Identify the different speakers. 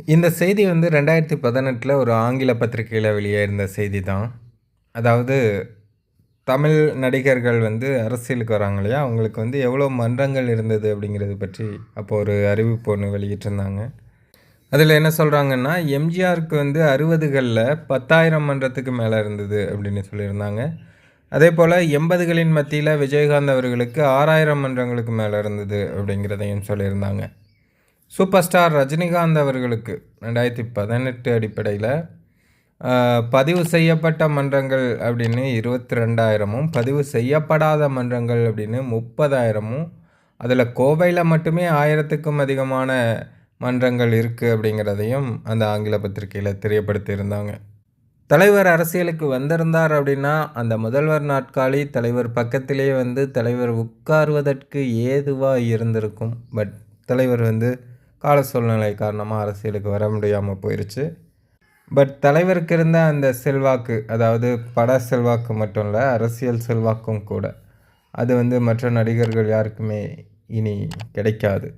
Speaker 1: இந்த செய்தி வந்து 2018 ஒரு ஆங்கில பத்திரிகையில வெளியாயிருந்த செய்தி தான். அதாவது தமிழ் நடிகர்கள் வந்து அரசியலுக்கு வராங்க இல்லையா? அவங்களுக்கு வந்து எவ்வளோ மன்றங்கள் இருந்தது அப்படிங்கிறது பற்றி அப்போ ஒரு அறிவிப்பு ஒண்ணு வெளியிட்டிருந்தாங்க. அதில என்ன சொல்றாங்கன்னா, எம்ஜிஆருக்கு வந்து 60கள்ல 10,000 மன்றத்துக்கு மேல இருந்தது அப்படின்னு சொல்லியிருந்தாங்க. அதேபோல 80களின் மத்தியில விஜயகாந்த் அவர்களுக்கு 6,000 மன்றங்களுக்கு மேல இருந்தது அப்படிங்கிறதையும் சொல்லியிருந்தாங்க. சூப்பர் ஸ்டார் ரஜினிகாந்த் அவர்களுக்கு 2018 அடிப்படையில பதிவு செய்யப்பட்ட மன்றங்கள் அப்படின்னு 22,000மும், பதிவு செய்யப்படாத மன்றங்கள் அப்படின்னு 30,000மும், அதில கோவையில மட்டுமே 1000த்துக்கும் அதிகமான மன்றங்கள் இருக்கு அப்படிங்கிறதையும் அந்த ஆங்கில பத்திரிகையில தெரியப்படுத்தியிருந்தாங்க. தலைவர் அரசியலுக்கு வந்திருந்தார் அப்படின்னா, அந்த முதல்வர் நாற்காலி தலைவர் பக்கத்திலேயே வந்து தலைவர் உட்காருவதற்கு ஏதுவா இருந்திருக்கும். பட் தலைவர் வந்து கால சூழ்நிலை காரணமா அரசியலுக்கு வர முடியாம போயிருச்சு. பட் தலைவருக்கு இருந்த அந்த செல்வாக்கு, அதாவது பட செல்வாக்கு மட்டும் இல்ல, அரசியல் செல்வாக்கும் கூட. அது வந்து மற்ற நடிகர்கள் யாருக்குமே இனி கிடைக்காது.